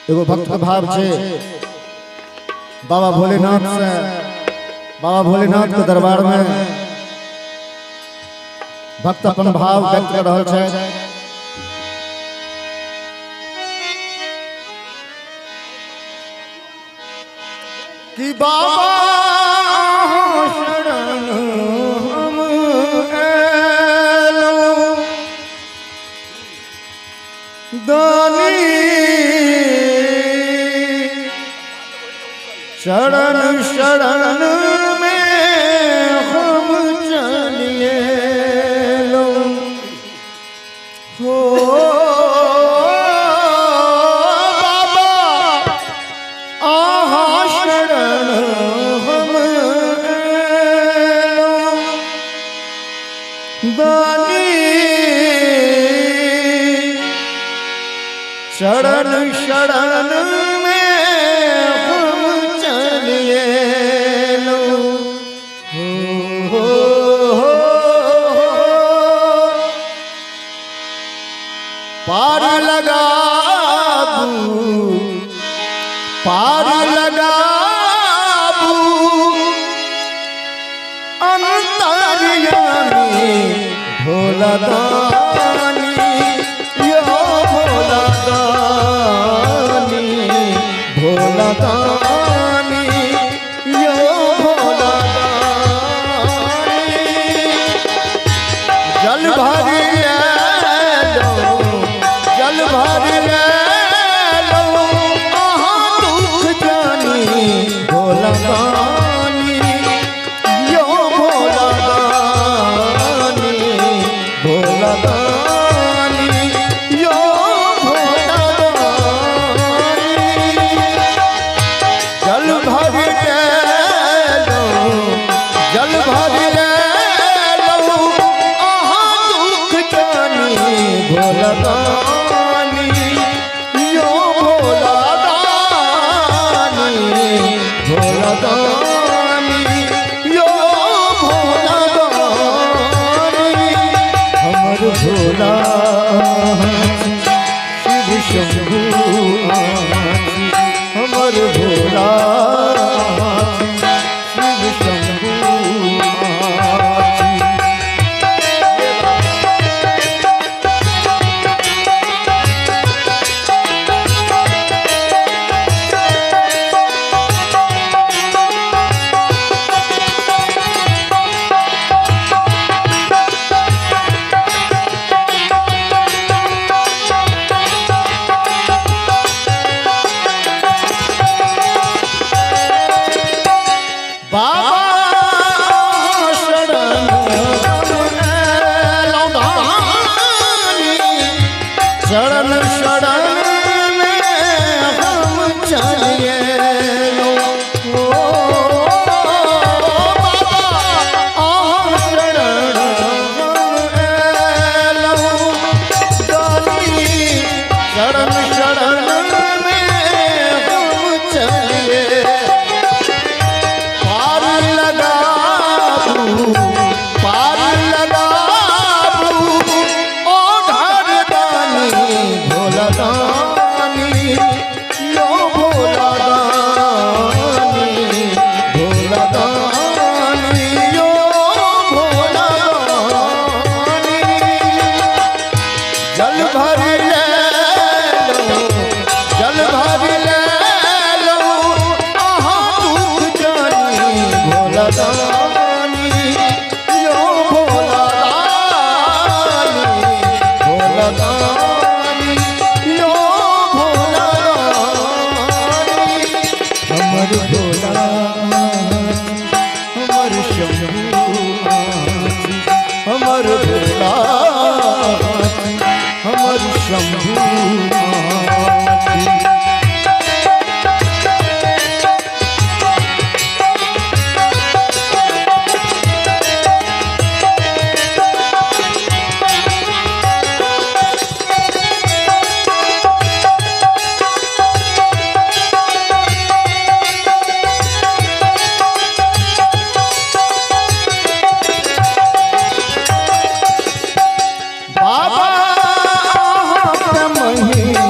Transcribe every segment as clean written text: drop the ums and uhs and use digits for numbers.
एगो भक्त के भाव छे बाबा भोलेनाथ से, बाबा भोलेनाथ के दरबार में भक्त अपन भाव व्यक्त कर रहल छे। कि बाबा शरण हम एलो दानी शरण शरण में हम चलिए लो हो बाबा आहा शरण हम एलो दानी शरण शरण में हम चलिए लो हो पार लगा पार लगा अंतर्यामी भोला दानी यो भोला दानी भोला दानी यो भोला दानी जल भरी लो जल भरी लो आहा दुख जानी भोला दानी यो भोला दानी भोला दानी यो भोला दानी जल भरी लो जल भरी लो आहा दुख जानी भोला दानी यो भोला दानी भोला दानी यो भोला दानी हमर भोला शिव शंभु हमर भोला शिव शंभु शरण शरण में हम चलिए लो ओ बाबा आहा शरण हम एलो दानी शरण शरण में हम चलिए पार लगा पार लगा भोला दानी यो भोला दानी भोला दानी यो भोला दानी जल भरी लो जल भरी लो आहा दुख जानी भोला दानी यो भोला दानी भोला दानी हमर भोला हमर शंभु हमर भोला हमर शंभु बाबा महिमा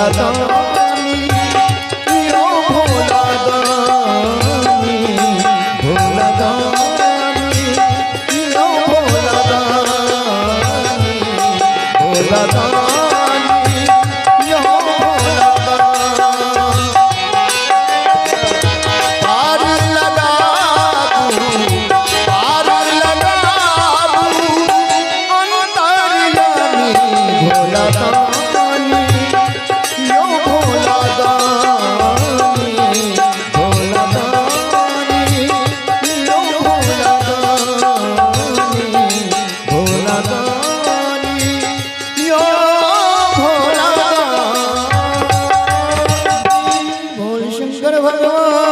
भोला दानी यो भोला दानी भोला दानी यो भोला दानी भोला दानी यो भोला दानी पार लगा भोला दानी यो भोला दानी भोला दानी यो भोला दानी भोला दानी यो भोला दानी बोल शंकर भगवान